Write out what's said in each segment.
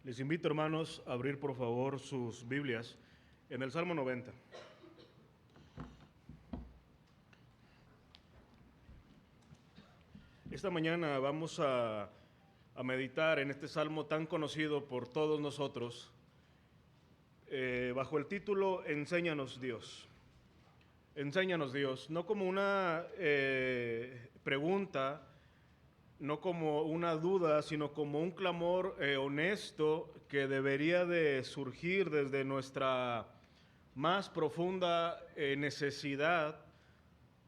Les invito, hermanos, a abrir por favor sus Biblias en el Salmo 90. Esta mañana vamos a meditar en este salmo tan conocido por todos nosotros, bajo el título Enséñanos Dios. Enséñanos Dios, no como una pregunta, no como una duda, sino como un clamor honesto que debería de surgir desde nuestra más profunda necesidad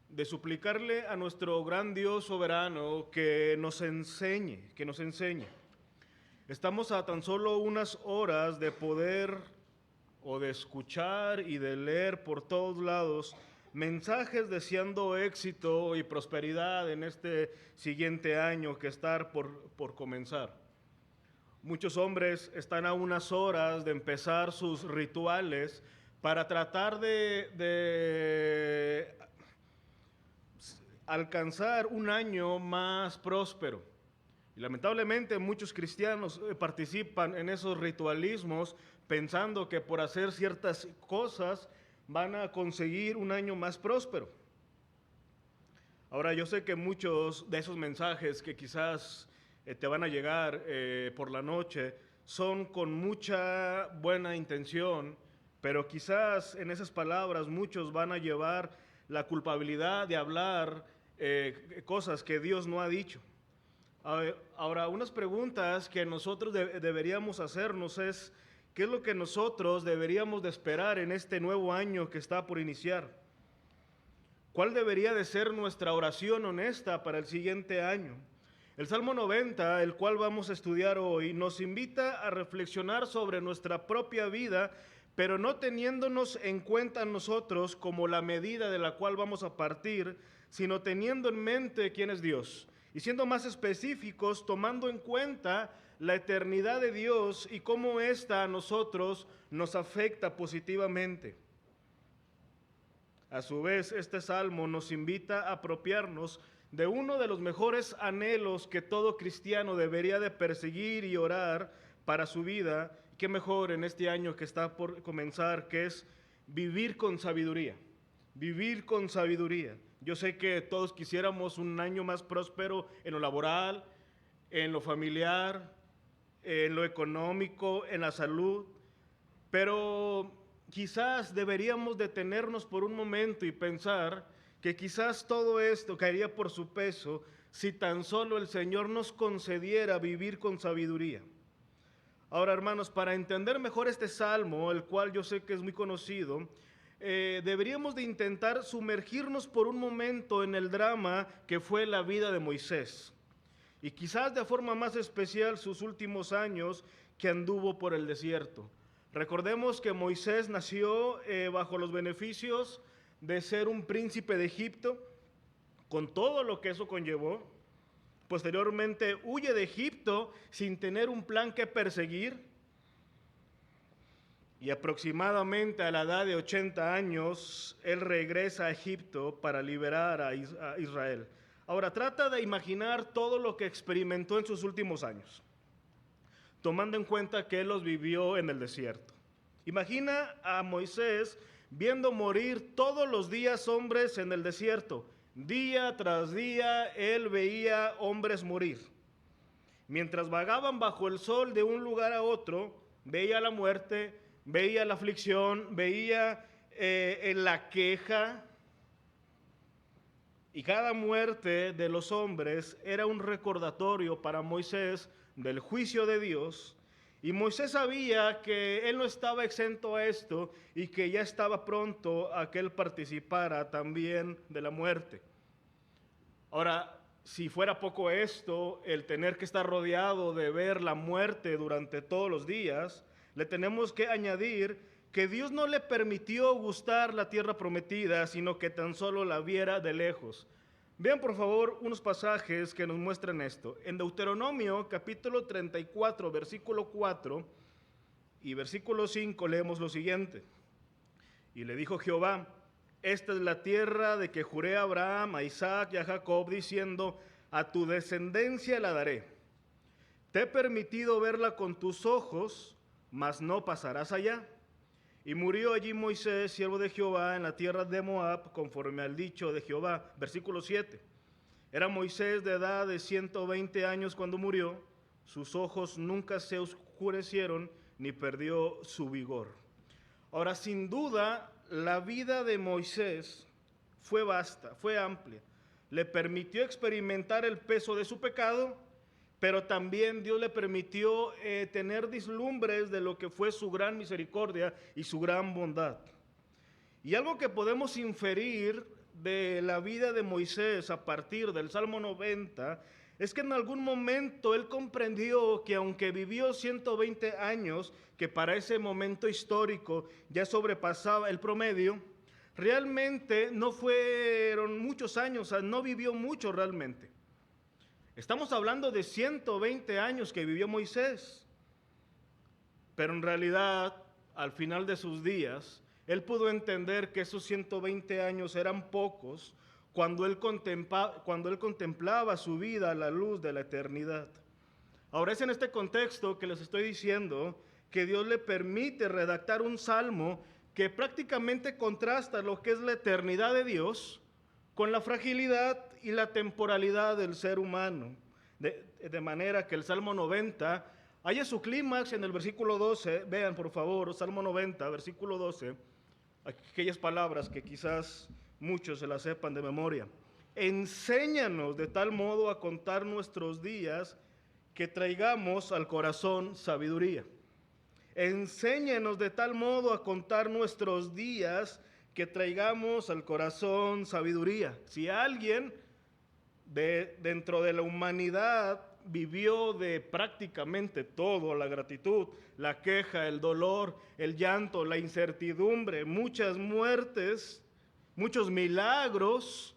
de suplicarle a nuestro gran Dios soberano que nos enseñe, Estamos a tan solo unas horas de poder o de escuchar y de leer por todos lados mensajes deseando éxito y prosperidad en este siguiente año que está por comenzar. Muchos hombres están a unas horas de empezar sus rituales para tratar de alcanzar un año más próspero. Y lamentablemente muchos cristianos participan en esos ritualismos pensando que por hacer ciertas cosas van a conseguir un año más próspero. Ahora, yo sé que muchos de esos mensajes que quizás te van a llegar por la noche son con mucha buena intención, pero quizás en esas palabras muchos van a llevar la culpabilidad de hablar cosas que Dios no ha dicho. Ahora, unas preguntas que nosotros deberíamos hacernos es, ¿qué es lo que nosotros deberíamos de esperar en este nuevo año que está por iniciar? ¿Cuál debería de ser nuestra oración honesta para el siguiente año? El Salmo 90, el cual vamos a estudiar hoy, nos invita a reflexionar sobre nuestra propia vida, pero no teniéndonos en cuenta nosotros como la medida de la cual vamos a partir, sino teniendo en mente quién es Dios. Y siendo más específicos, tomando en cuenta la eternidad de Dios y cómo ésta a nosotros nos afecta positivamente. A su vez, este salmo nos invita a apropiarnos de uno de los mejores anhelos que todo cristiano debería de perseguir y orar para su vida. Qué mejor en este año que está por comenzar, que es vivir con sabiduría. Vivir con sabiduría. Yo sé que todos quisiéramos un año más próspero en lo laboral, en lo familiar, en lo económico, en la salud, pero quizás deberíamos detenernos por un momento y pensar que quizás todo esto caería por su peso si tan solo el Señor nos concediera vivir con sabiduría. Ahora, hermanos, para entender mejor este salmo, el cual yo sé que es muy conocido, deberíamos de intentar sumergirnos por un momento en el drama que fue la vida de Moisés. Y quizás de forma más especial sus últimos años que anduvo por el desierto. Recordemos que Moisés nació bajo los beneficios de ser un príncipe de Egipto, con todo lo que eso conllevó. Posteriormente huye de Egipto sin tener un plan que perseguir. Y aproximadamente a la edad de 80 años, él regresa a Egipto para liberar a Israel. Ahora, trata de imaginar todo lo que experimentó en sus últimos años, tomando en cuenta que él los vivió en el desierto. Imagina a Moisés viendo morir todos los días hombres en el desierto. Día tras día él veía hombres morir. Mientras vagaban bajo el sol de un lugar a otro, veía la muerte, veía la aflicción, veía la queja. Y cada muerte de los hombres era un recordatorio para Moisés del juicio de Dios. Y Moisés sabía que él no estaba exento a esto y que ya estaba pronto a que él participara también de la muerte. Ahora, si fuera poco esto, el tener que estar rodeado de ver la muerte durante todos los días, le tenemos que añadir que Dios no le permitió gustar la tierra prometida, sino que tan solo la viera de lejos. Vean por favor unos pasajes que nos muestran esto. En Deuteronomio capítulo 34, versículo 4 y versículo 5 leemos lo siguiente. Y le dijo Jehová: esta es la tierra de que juré a Abraham, a Isaac y a Jacob, diciendo: a tu descendencia la daré. te he permitido verla con tus ojos, mas no pasarás allá. Y murió allí Moisés, siervo de Jehová, en la tierra de Moab, conforme al dicho de Jehová. Versículo 7. Era Moisés de edad de 120 años cuando murió, sus ojos nunca se oscurecieron, ni perdió su vigor. Ahora, sin duda, la vida de Moisés fue vasta, fue amplia. Le permitió experimentar el peso de su pecado, pero también Dios le permitió tener vislumbres de lo que fue su gran misericordia y su gran bondad. Y algo que podemos inferir de la vida de Moisés a partir del Salmo 90 es que en algún momento él comprendió que aunque vivió 120 años, que para ese momento histórico ya sobrepasaba el promedio, realmente no fueron muchos años, o sea, no vivió mucho realmente. Estamos hablando de 120 años que vivió Moisés, pero en realidad, al final de sus días, él pudo entender que esos 120 años eran pocos cuando él contemplaba su vida a la luz de la eternidad. Ahora es en este contexto que les estoy diciendo que Dios le permite redactar un salmo que prácticamente contrasta lo que es la eternidad de Dios con la fragilidad y la temporalidad del ser humano. De manera que el Salmo 90 haya su clímax en el versículo 12. Vean por favor, Salmo 90, versículo 12, aquellas palabras que quizás muchos se las sepan de memoria. Enséñanos de tal modo a contar nuestros días que traigamos al corazón sabiduría. Enséñanos de tal modo a contar nuestros días que traigamos al corazón sabiduría. Si alguien dentro de la humanidad vivió de prácticamente todo, la gratitud, la queja, el dolor, el llanto, la incertidumbre, muchas muertes, muchos milagros,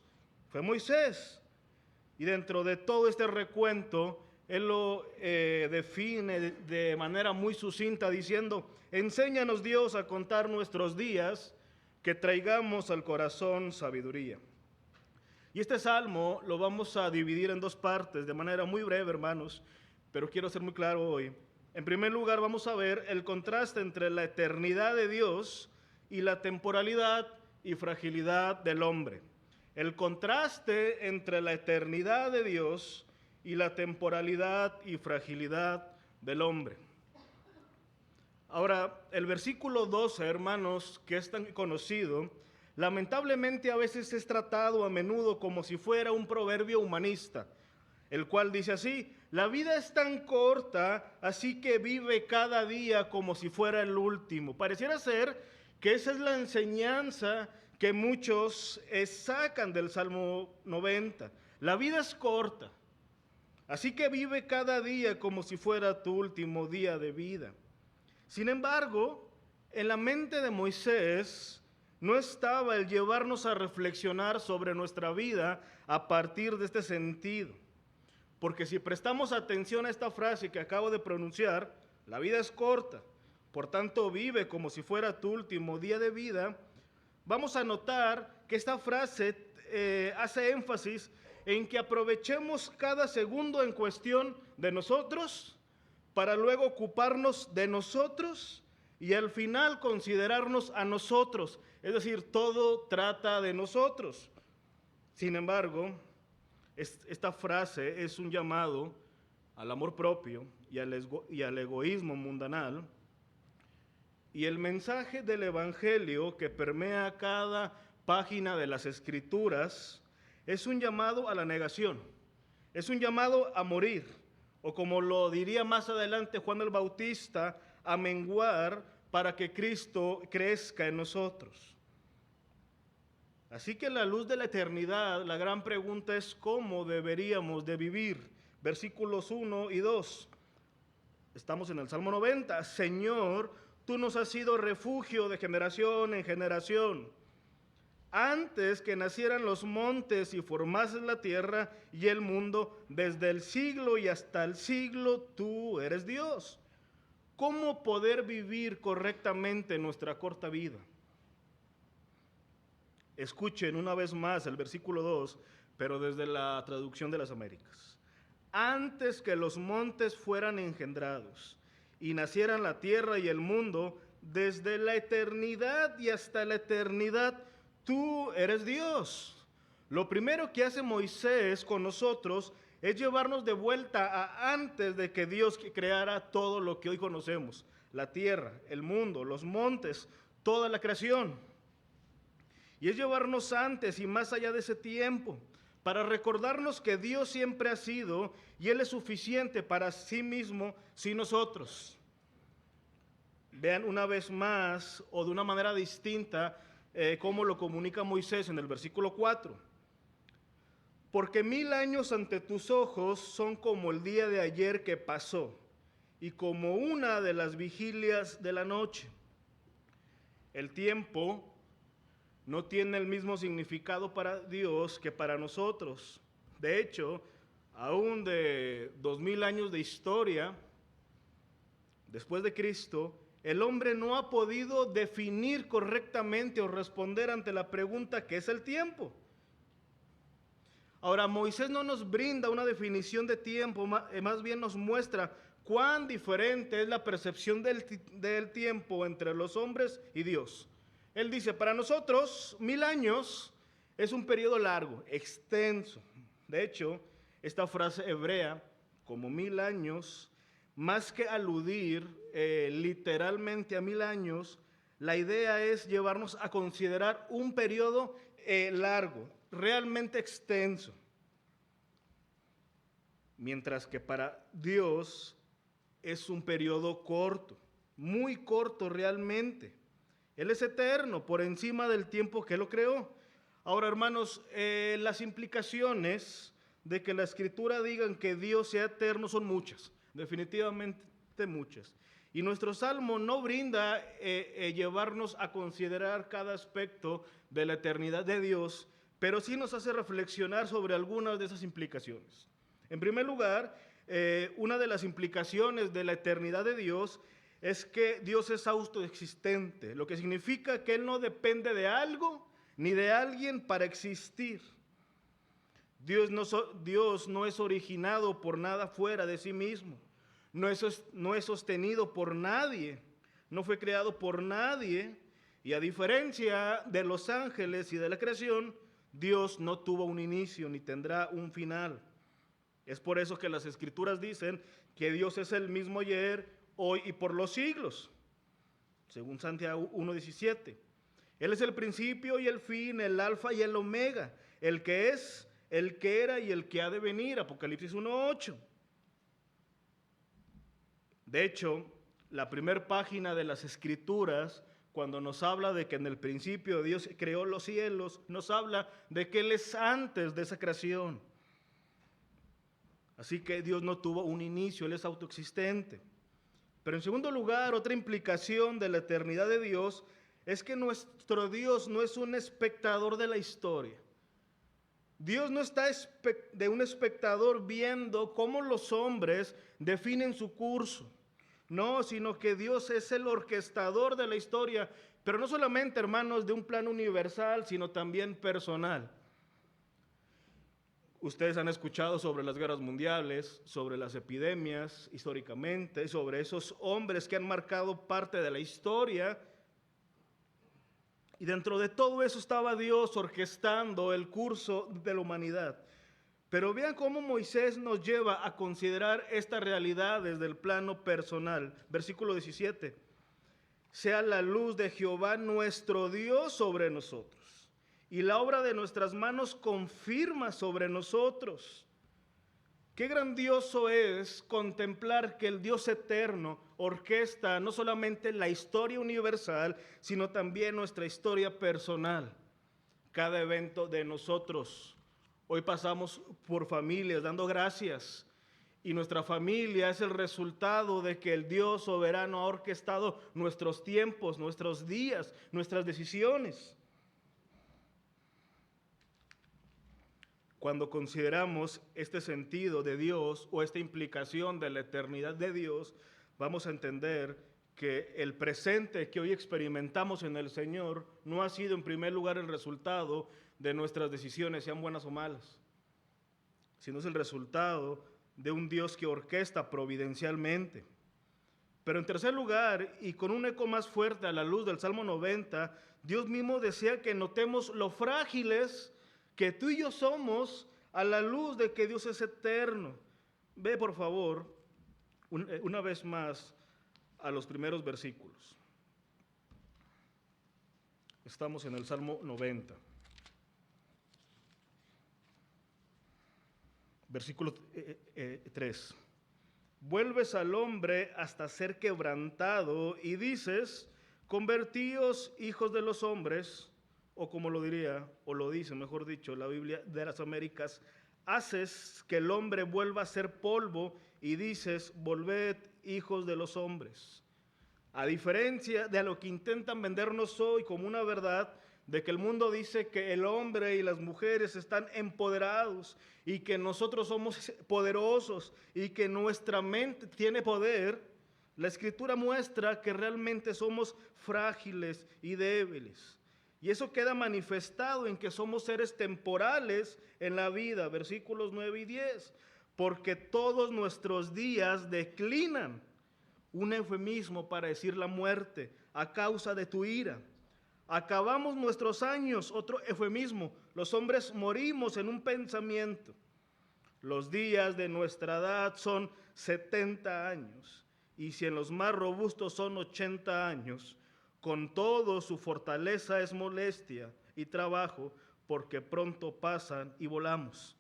fue Moisés. Y dentro de todo este recuento, él lo define de manera muy sucinta diciendo: enséñanos Dios a contar nuestros días, que traigamos al corazón sabiduría. Y este salmo lo vamos a dividir en dos partes de manera muy breve, hermanos, pero quiero ser muy claro hoy. En primer lugar, vamos a ver el contraste entre la eternidad de Dios y la temporalidad y fragilidad del hombre. El contraste entre la eternidad de Dios y la temporalidad y fragilidad del hombre. Ahora, el versículo 12, hermanos, que es tan conocido, lamentablemente a veces es tratado a menudo como si fuera un proverbio humanista, el cual dice así: la vida es tan corta, así que vive cada día como si fuera el último. Pareciera ser que esa es la enseñanza que muchos sacan del Salmo 90. La vida es corta, así que vive cada día como si fuera tu último día de vida. Sin embargo, en la mente de Moisés no estaba el llevarnos a reflexionar sobre nuestra vida a partir de este sentido. Porque si prestamos atención a esta frase que acabo de pronunciar, la vida es corta, por tanto vive como si fuera tu último día de vida, vamos a notar que esta frase hace énfasis en que aprovechemos cada segundo en cuestión de nosotros para luego ocuparnos de nosotros y al final considerarnos a nosotros. Es decir, todo trata de nosotros. Sin embargo, esta frase es un llamado al amor propio y al egoísmo mundanal. Y el mensaje del Evangelio que permea cada página de las Escrituras es un llamado a la negación, es un llamado a morir, o como lo diría más adelante Juan el Bautista, a menguar para que Cristo crezca en nosotros. Así que a la luz de la eternidad, la gran pregunta es cómo deberíamos de vivir. Versículos 1 y 2. Estamos en el Salmo 90. Señor, tú nos has sido refugio de generación en generación. Antes que nacieran los montes y formases la tierra y el mundo, desde el siglo y hasta el siglo, tú eres Dios. ¿Cómo poder vivir correctamente nuestra corta vida? Escuchen una vez más el versículo 2, pero desde la traducción de las Américas. antes que los montes fueran engendrados, y nacieran la tierra y el mundo, desde la eternidad y hasta la eternidad, tú eres Dios. Lo primero que hace Moisés con nosotros es llevarnos de vuelta a antes de que Dios creara todo lo que hoy conocemos, la tierra, el mundo, los montes, toda la creación. Y es llevarnos antes y más allá de ese tiempo, para recordarnos que Dios siempre ha sido y Él es suficiente para sí mismo sin nosotros. Vean una vez más o de una manera distinta cómo lo comunica Moisés en el versículo 4. Porque 1000 años ante tus ojos son como el día de ayer que pasó y como una de las vigilias de la noche. El tiempo no tiene el mismo significado para Dios que para nosotros. De hecho, aún de 2000 años de historia, después de Cristo, el hombre no ha podido definir correctamente o responder ante la pregunta ¿qué es el tiempo? Ahora, Moisés no nos brinda una definición de tiempo, más bien nos muestra cuán diferente es la percepción del tiempo entre los hombres y Dios. Él dice, para nosotros 1000 años es un periodo largo, extenso. De hecho, esta frase hebrea, como 1000 años, más que aludir literalmente a 1000 años, la idea es llevarnos a considerar un periodo largo, realmente extenso. Mientras que para Dios es un periodo corto, muy corto realmente. Él es eterno, por encima del tiempo que lo creó. Ahora, hermanos, las implicaciones de que la Escritura digan que Dios sea eterno son muchas, definitivamente muchas. Y nuestro Salmo no brinda llevarnos a considerar cada aspecto de la eternidad de Dios, pero sí nos hace reflexionar sobre algunas de esas implicaciones. En primer lugar, una de las implicaciones de la eternidad de Dios es que Dios es autoexistente, lo que significa que Él no depende de algo ni de alguien para existir. Dios no es originado por nada fuera de sí mismo, no es sostenido por nadie, no fue creado por nadie, y a diferencia de los ángeles y de la creación, Dios no tuvo un inicio ni tendrá un final. Es por eso que las Escrituras dicen que Dios es el mismo ayer, hoy y por los siglos, según Santiago 1:17. Él es el principio y el fin, el alfa y el omega, el que es, el que era y el que ha de venir, Apocalipsis 1:8. De hecho, la primera página de las Escrituras, cuando nos habla de que en el principio Dios creó los cielos, nos habla de que Él es antes de esa creación. Así que Dios no tuvo un inicio, Él es autoexistente. Pero en segundo lugar, otra implicación de la eternidad de Dios es que nuestro Dios no es un espectador de la historia. Dios no está de un espectador viendo cómo los hombres definen su curso. No, sino que Dios es el orquestador de la historia, pero no solamente, hermanos, de un plano universal, sino también personal. Ustedes han escuchado sobre las guerras mundiales, sobre las epidemias históricamente, sobre esos hombres que han marcado parte de la historia. Y dentro de todo eso estaba Dios orquestando el curso de la humanidad. Pero vean cómo Moisés nos lleva a considerar esta realidad desde el plano personal. Versículo 17. Sea la luz de Jehová nuestro Dios sobre nosotros, y la obra de nuestras manos confirma sobre nosotros. Qué grandioso es contemplar que el Dios eterno orquesta no solamente la historia universal, sino también nuestra historia personal. Cada evento de nosotros. Hoy pasamos por familias dando gracias, y nuestra familia es el resultado de que el Dios soberano ha orquestado nuestros tiempos, nuestros días, nuestras decisiones. Cuando consideramos este sentido de Dios o esta implicación de la eternidad de Dios, vamos a entender que el presente que hoy experimentamos en el Señor no ha sido en primer lugar el resultado de nuestras decisiones, sean buenas o malas, sino es el resultado de un Dios que orquesta providencialmente. Pero en tercer lugar, y con un eco más fuerte a la luz del Salmo 90, Dios mismo desea que notemos lo frágiles que tú y yo somos a la luz de que Dios es eterno. Ve por favor una vez más a los primeros versículos. Estamos en el Salmo 90. Versículo 3. Vuelves al hombre hasta ser quebrantado y dices, convertíos hijos de los hombres, o como lo diría, o lo dice, mejor dicho, la Biblia de las Américas, haces que el hombre vuelva a ser polvo y dices, volved hijos de los hombres. A diferencia de lo que intentan vendernos hoy como una verdad, de que el mundo dice que el hombre y las mujeres están empoderados y que nosotros somos poderosos y que nuestra mente tiene poder, la Escritura muestra que realmente somos frágiles y débiles. Y eso queda manifestado en que somos seres temporales en la vida, versículos 9 y 10, porque todos nuestros días declinan, un eufemismo para decir la muerte, a causa de tu ira. Acabamos nuestros años, otro eufemismo, los hombres morimos en un pensamiento. Los días de nuestra edad son 70 años, y si en los más robustos son 80 años, con todo su fortaleza es molestia y trabajo, porque pronto pasan y volamos.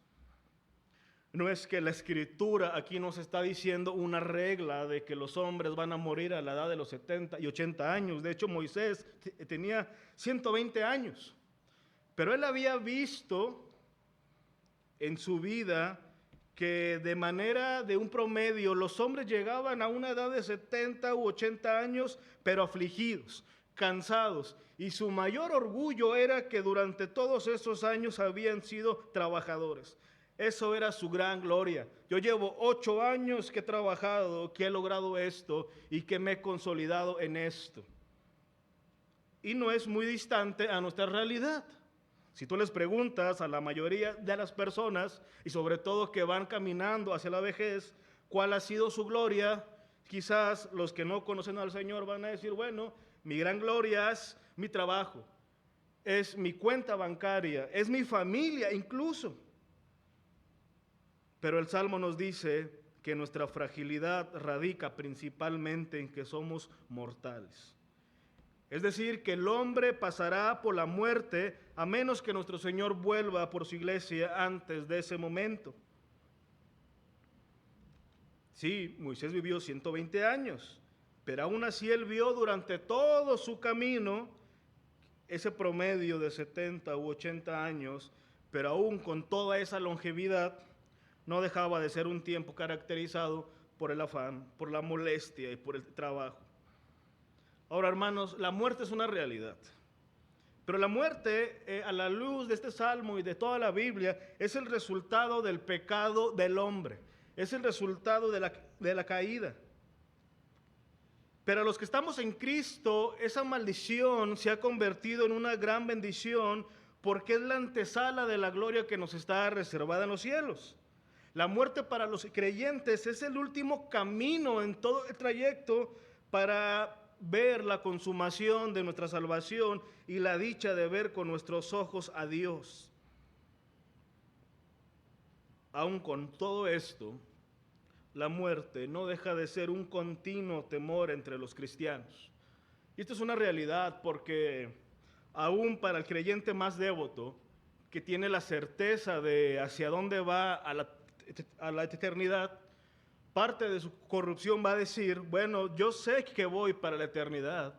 No es que la Escritura aquí nos está diciendo una regla de que los hombres van a morir a la edad de los 70 y 80 años. De hecho, Moisés tenía 120 años. Pero él había visto en su vida que de manera de un promedio los hombres llegaban a una edad de 70 u 80 años, pero afligidos, cansados. Y su mayor orgullo era que durante todos esos años habían sido trabajadores. Eso era su gran gloria. Yo llevo 8 años que he trabajado, que he logrado esto y que me he consolidado en esto. Y no es muy distante a nuestra realidad. Si tú les preguntas a la mayoría de las personas, y sobre todo que van caminando hacia la vejez, ¿cuál ha sido su gloria? Quizás los que no conocen al Señor van a decir, bueno, mi gran gloria es mi trabajo, es mi cuenta bancaria, es mi familia incluso. Pero el Salmo nos dice que nuestra fragilidad radica principalmente en que somos mortales. Es decir, que el hombre pasará por la muerte a menos que nuestro Señor vuelva por su iglesia antes de ese momento. Sí, Moisés vivió 120 años, pero aún así él vio durante todo su camino ese promedio de 70 u 80 años, pero aún con toda esa longevidad, no dejaba de ser un tiempo caracterizado por el afán, por la molestia y por el trabajo. Ahora, hermanos, la muerte es una realidad. Pero la muerte, a la luz de este salmo y de toda la Biblia, es el resultado del pecado del hombre. Es el resultado de la caída. Pero a los que estamos en Cristo, esa maldición se ha convertido en una gran bendición porque es la antesala de la gloria que nos está reservada en los cielos. La muerte para los creyentes es el último camino en todo el trayecto para ver la consumación de nuestra salvación y la dicha de ver con nuestros ojos a Dios. Aún con todo esto, la muerte no deja de ser un continuo temor entre los cristianos. Y esto es una realidad porque aún para el creyente más devoto, que tiene la certeza de hacia dónde va a la eternidad, parte de su corrupción va a decir, bueno, yo sé que voy para la eternidad,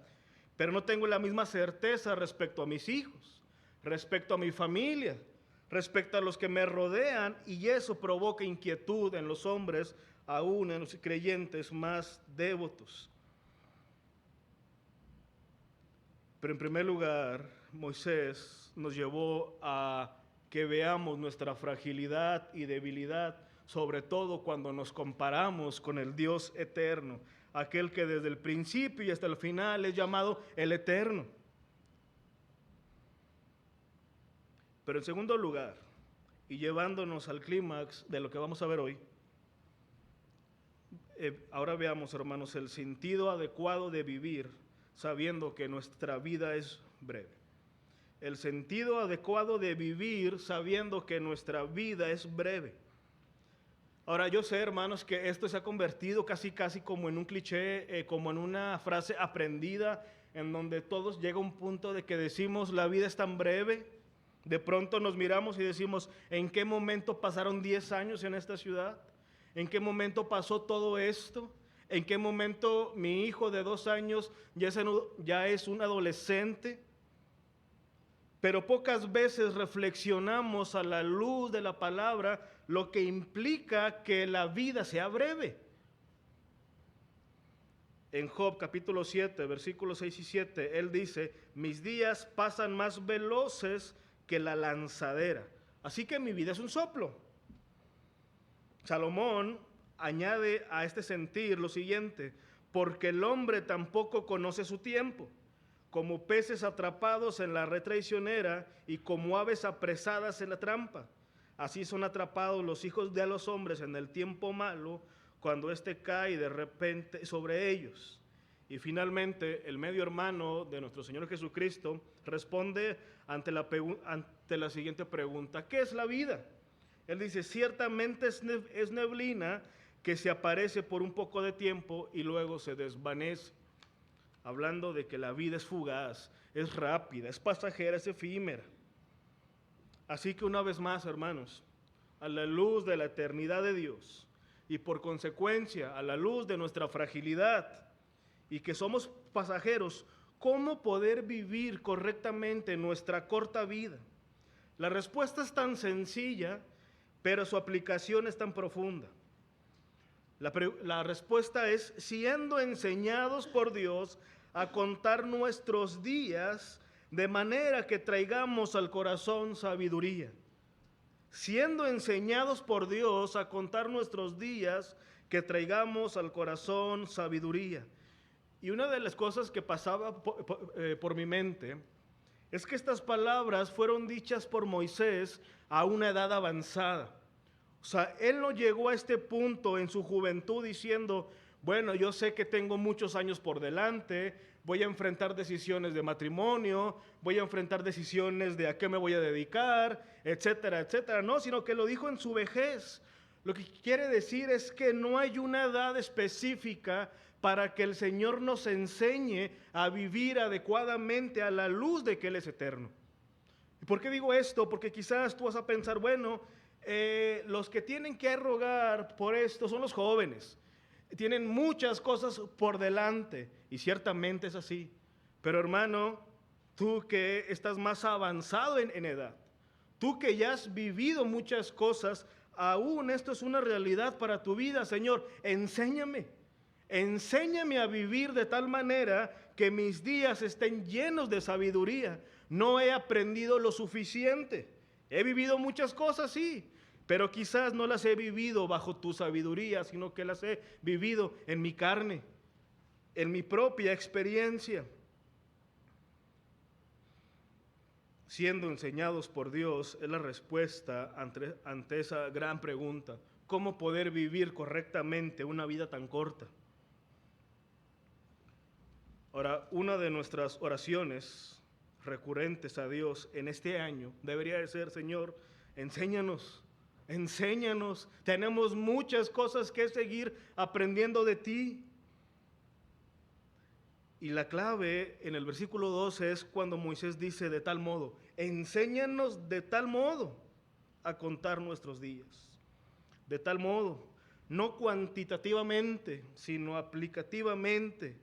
pero no tengo la misma certeza respecto a mis hijos, respecto a mi familia, respecto a los que me rodean, y eso provoca inquietud en los hombres, aún en los creyentes más devotos. Pero en primer lugar, Moisés nos llevó a que veamos nuestra fragilidad y debilidad, sobre todo cuando nos comparamos con el Dios eterno, aquel que desde el principio y hasta el final es llamado el Eterno. Pero en segundo lugar, y llevándonos al clímax de lo que vamos a ver hoy, Ahora veamos, hermanos, el sentido adecuado de vivir sabiendo que nuestra vida es breve. El sentido adecuado de vivir sabiendo que nuestra vida es breve. Ahora yo sé, hermanos, que esto se ha convertido casi como en un cliché, como en una frase aprendida, en donde todos llega un punto de que decimos la vida es tan breve. De pronto nos miramos y decimos, ¿en qué momento pasaron 10 años en esta ciudad? ¿En qué momento pasó todo esto? ¿En qué momento mi hijo de 2 años ya es un adolescente? Pero pocas veces reflexionamos a la luz de la palabra lo que implica que la vida sea breve. En Job capítulo 7, versículos 6 y 7, él dice, mis días pasan más veloces que la lanzadera, así que mi vida es un soplo. Salomón añade a este sentir lo siguiente, porque el hombre tampoco conoce su tiempo. Como peces atrapados en la red traicionera y como aves apresadas en la trampa. Así son atrapados los hijos de los hombres en el tiempo malo, cuando éste cae de repente sobre ellos. Y finalmente, el medio hermano de nuestro Señor Jesucristo responde ante la siguiente pregunta: ¿qué es la vida? Él dice, ciertamente es neblina que se aparece por un poco de tiempo y luego se desvanece. Hablando de que la vida es fugaz, es rápida, es pasajera, es efímera. Así que una vez más, hermanos, a la luz de la eternidad de Dios y por consecuencia a la luz de nuestra fragilidad y que somos pasajeros, ¿cómo poder vivir correctamente nuestra corta vida? La respuesta es tan sencilla, pero su aplicación es tan profunda. La respuesta es siendo enseñados por Dios a contar nuestros días de manera que traigamos al corazón sabiduría. Siendo enseñados por Dios a contar nuestros días, que traigamos al corazón sabiduría. Y una de las cosas que pasaba por mi mente es que estas palabras fueron dichas por Moisés a una edad avanzada. O sea, él no llegó a este punto en su juventud diciendo, bueno, yo sé que tengo muchos años por delante, voy a enfrentar decisiones de matrimonio, voy a enfrentar decisiones de a qué me voy a dedicar, etcétera, etcétera. No, sino que lo dijo en su vejez. Lo que quiere decir es que no hay una edad específica para que el Señor nos enseñe a vivir adecuadamente a la luz de que Él es eterno. ¿Y por qué digo esto? Porque quizás tú vas a pensar, bueno, los que tienen que rogar por esto son los jóvenes. Tienen muchas cosas por delante y ciertamente es así. Pero hermano, tú que estás más avanzado en edad, tú que ya has vivido muchas cosas, aún esto es una realidad para tu vida. Señor, enséñame a vivir de tal manera que mis días estén llenos de sabiduría. No he aprendido lo suficiente. He vivido muchas cosas, sí, pero quizás no las he vivido bajo tu sabiduría, sino que las he vivido en mi carne, en mi propia experiencia. Siendo enseñados por Dios es la respuesta ante esa gran pregunta: ¿cómo poder vivir correctamente una vida tan corta? Ahora, una de nuestras oraciones recurrentes a Dios en este año debería de ser: Señor, enséñanos, tenemos muchas cosas que seguir aprendiendo de ti. Y la clave en el versículo 12 es cuando Moisés dice de tal modo, enséñanos de tal modo a contar nuestros días. De tal modo, no cuantitativamente, sino aplicativamente.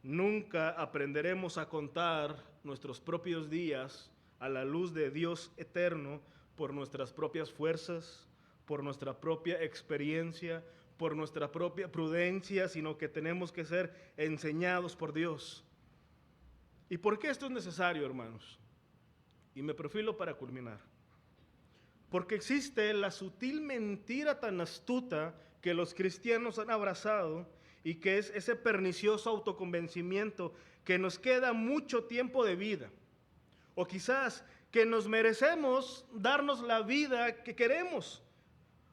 Nunca aprenderemos a contar nuestros propios días a la luz de Dios eterno por nuestras propias fuerzas, por nuestra propia experiencia, por nuestra propia prudencia, sino que tenemos que ser enseñados por Dios. ¿Y por qué esto es necesario, hermanos? Y me perfilo para culminar. Porque existe la sutil mentira tan astuta que los cristianos han abrazado y que es ese pernicioso autoconvencimiento que nos queda mucho tiempo de vida. O quizás que nos merecemos darnos la vida que queremos.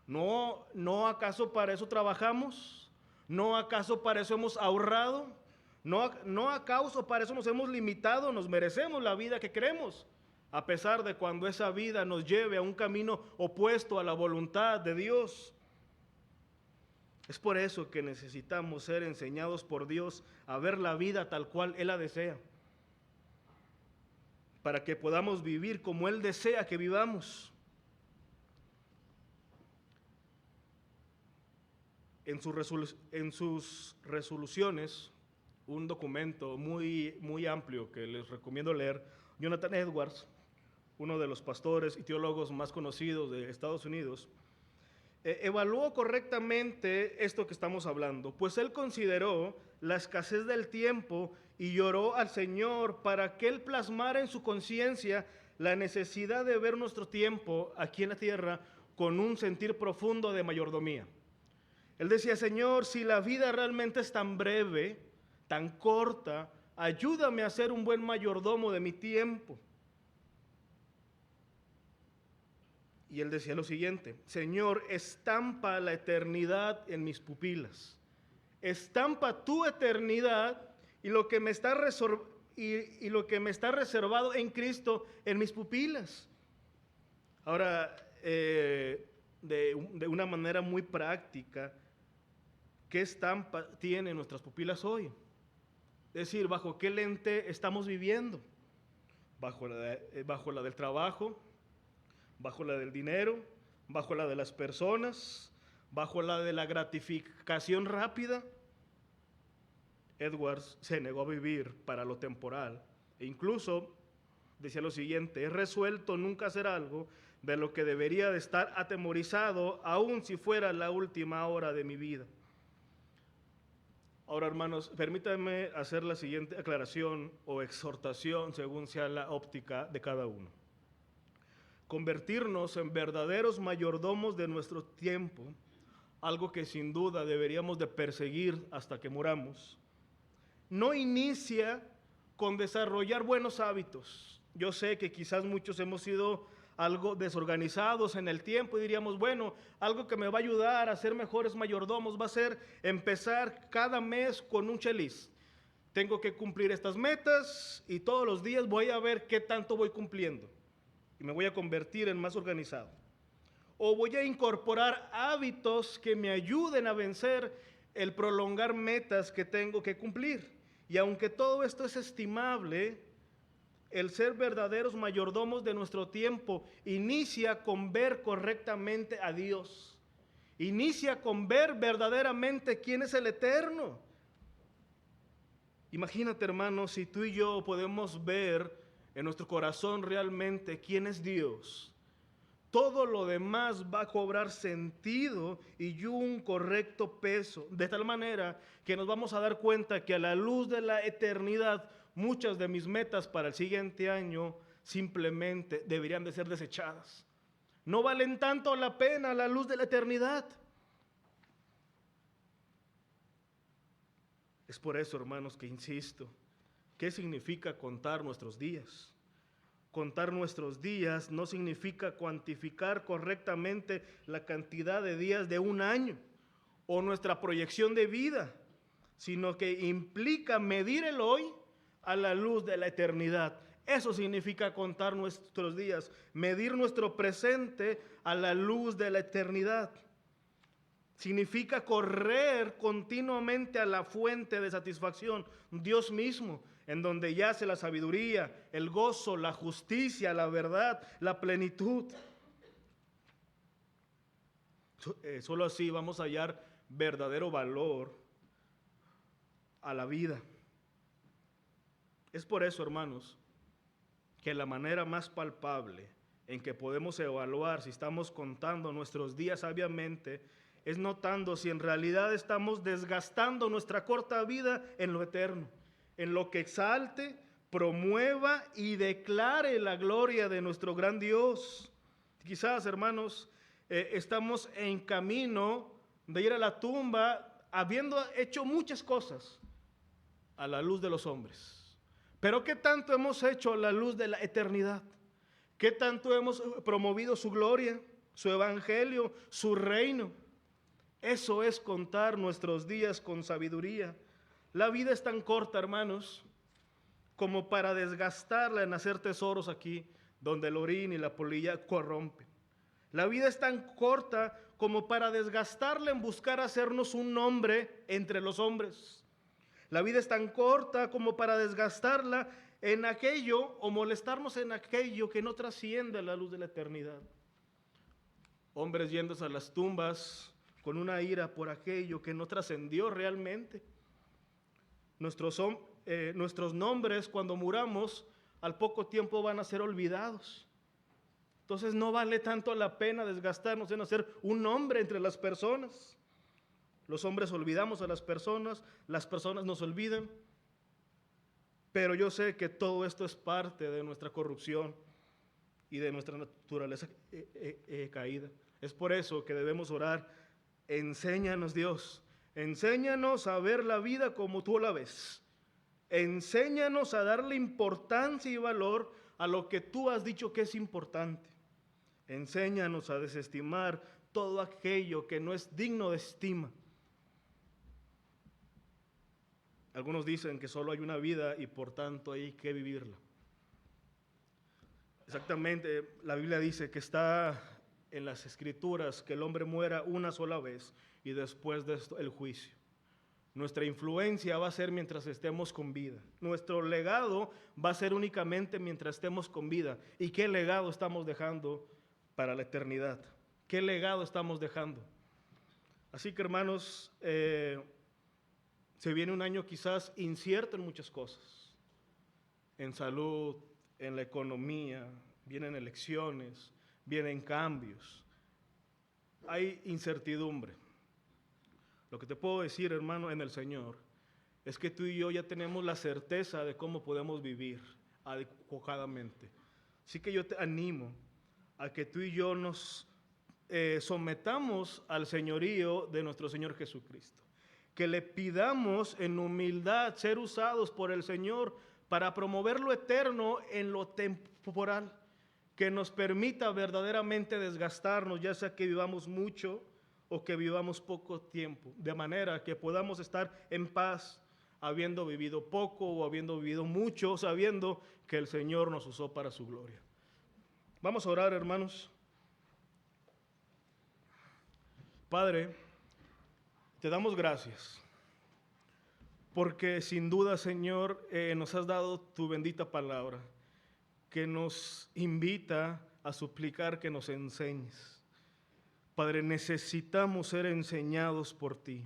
¿No acaso para eso trabajamos? ¿No acaso para eso hemos ahorrado? ¿No acaso para eso nos hemos limitado? Nos merecemos la vida que queremos, a pesar de cuando esa vida nos lleve a un camino opuesto a la voluntad de Dios. Es por eso que necesitamos ser enseñados por Dios a ver la vida tal cual Él la desea, para que podamos vivir como Él desea que vivamos. En sus resoluciones, un documento muy amplio que les recomiendo leer, Jonathan Edwards, uno de los pastores y teólogos más conocidos de Estados Unidos, evaluó correctamente esto que estamos hablando, pues él consideró la escasez del tiempo y lloró al Señor para que Él plasmara en su conciencia la necesidad de ver nuestro tiempo aquí en la tierra con un sentir profundo de mayordomía. Él decía: Señor, si la vida realmente es tan breve, tan corta, ayúdame a ser un buen mayordomo de mi tiempo. Y él decía lo siguiente: Señor, estampa la eternidad en mis pupilas. Estampa tu eternidad y lo que me está reservado en Cristo en mis pupilas. Ahora, de una manera muy práctica, ¿qué estampa tienen nuestras pupilas hoy? Es decir, ¿bajo qué lente estamos viviendo? ¿Bajo la del trabajo? ¿Bajo la del dinero? ¿Bajo la de las personas? ¿Bajo la de la gratificación rápida? Edwards se negó a vivir para lo temporal e incluso decía lo siguiente: he resuelto nunca hacer algo de lo que debería de estar atemorizado, aun si fuera la última hora de mi vida. Ahora, hermanos, permítanme hacer la siguiente aclaración o exhortación según sea la óptica de cada uno. Convertirnos en verdaderos mayordomos de nuestro tiempo, algo que sin duda deberíamos de perseguir hasta que muramos, no inicia con desarrollar buenos hábitos. Yo sé que quizás muchos hemos sido algo desorganizados en el tiempo y diríamos: bueno, algo que me va a ayudar a ser mejores mayordomos va a ser empezar cada mes con un checklist. Tengo que cumplir estas metas y todos los días voy a ver qué tanto voy cumpliendo y me voy a convertir en más organizado. O voy a incorporar hábitos que me ayuden a vencer el prolongar metas que tengo que cumplir. Y aunque todo esto es estimable, el ser verdaderos mayordomos de nuestro tiempo inicia con ver correctamente a Dios. Inicia con ver verdaderamente quién es el Eterno. Imagínate, hermanos, si tú y yo podemos ver en nuestro corazón realmente quién es Dios, todo lo demás va a cobrar sentido y un correcto peso, de tal manera que nos vamos a dar cuenta que a la luz de la eternidad, muchas de mis metas para el siguiente año simplemente deberían de ser desechadas. No valen tanto la pena a la luz de la eternidad. Es por eso, hermanos, que insisto, ¿qué significa contar nuestros días? Contar nuestros días no significa cuantificar correctamente la cantidad de días de un año o nuestra proyección de vida, sino que implica medir el hoy a la luz de la eternidad. Eso significa contar nuestros días, medir nuestro presente a la luz de la eternidad. Significa correr continuamente a la fuente de satisfacción, Dios mismo, en donde yace la sabiduría, el gozo, la justicia, la verdad, la plenitud. Solo así vamos a hallar verdadero valor a la vida. Es por eso, hermanos, que la manera más palpable en que podemos evaluar si estamos contando nuestros días sabiamente es notando si en realidad estamos desgastando nuestra corta vida en lo eterno, en lo que exalte, promueva y declare la gloria de nuestro gran Dios. Quizás, hermanos, estamos en camino de ir a la tumba habiendo hecho muchas cosas a la luz de los hombres. Pero ¿qué tanto hemos hecho a la luz de la eternidad? ¿Qué tanto hemos promovido su gloria? su evangelio, su reino. Eso es contar nuestros días con sabiduría. La vida es tan corta, hermanos, como para desgastarla en hacer tesoros aquí, donde el orín y la polilla corrompen. La vida es tan corta como para desgastarla en buscar hacernos un nombre entre los hombres. La vida es tan corta como para desgastarla en aquello o molestarnos en aquello que no trasciende a la luz de la eternidad. Hombres yéndose a las tumbas con una ira por aquello que no trascendió realmente. Nuestros nombres, cuando muramos, al poco tiempo van a ser olvidados. Entonces no vale tanto la pena desgastarnos en hacer un nombre entre las personas. Los hombres olvidamos a las personas nos olvidan. Pero yo sé que todo esto es parte de nuestra corrupción y de nuestra naturaleza caída. Es por eso que debemos orar: enséñanos, Dios, enséñanos a ver la vida como tú la ves. Enséñanos a darle importancia y valor a lo que tú has dicho que es importante. Enséñanos a desestimar todo aquello que no es digno de estima. Algunos dicen que solo hay una vida y por tanto hay que vivirla. Exactamente, la Biblia dice que está en las Escrituras que el hombre muera una sola vez y después de esto el juicio. Nuestra influencia va a ser mientras estemos con vida. Nuestro legado va a ser únicamente mientras estemos con vida. ¿Y qué legado estamos dejando para la eternidad? ¿Qué legado estamos dejando? Así que, hermanos, se viene un año quizás incierto en muchas cosas. En salud, en la economía, vienen elecciones, vienen cambios. Hay incertidumbre. Lo que te puedo decir, hermano, en el Señor, es que tú y yo ya tenemos la certeza de cómo podemos vivir adecuadamente. Así que yo te animo a que tú y yo nos sometamos al señorío de nuestro Señor Jesucristo. Que le pidamos en humildad ser usados por el Señor para promover lo eterno en lo temporal. Que nos permita verdaderamente desgastarnos, ya sea que vivamos mucho o que vivamos poco tiempo, de manera que podamos estar en paz, habiendo vivido poco o habiendo vivido mucho, sabiendo que el Señor nos usó para su gloria. Vamos a orar, hermanos. Padre, te damos gracias, porque sin duda, Señor, nos has dado tu bendita palabra, que nos invita a suplicar que nos enseñes. Padre, necesitamos ser enseñados por ti.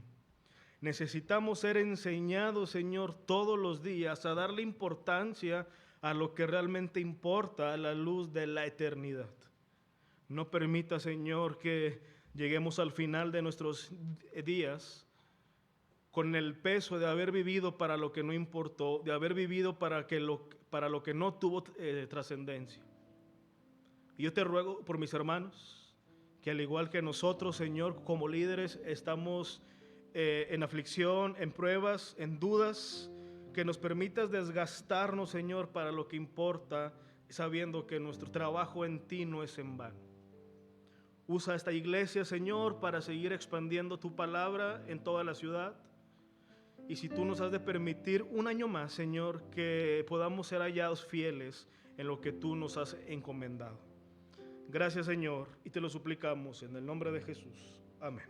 Necesitamos ser enseñados, Señor, todos los días a darle importancia a lo que realmente importa a la luz de la eternidad. No permita, Señor, que lleguemos al final de nuestros días con el peso de haber vivido para lo que no importó, de haber vivido para lo que no tuvo trascendencia. Y yo te ruego por mis hermanos, que al igual que nosotros, Señor, como líderes, estamos en aflicción, en pruebas, en dudas, que nos permitas desgastarnos, Señor, para lo que importa, sabiendo que nuestro trabajo en ti no es en vano. Usa esta iglesia, Señor, para seguir expandiendo tu palabra en toda la ciudad. Y si tú nos has de permitir un año más, Señor, que podamos ser hallados fieles en lo que tú nos has encomendado. Gracias, Señor, y te lo suplicamos en el nombre de Jesús. Amén.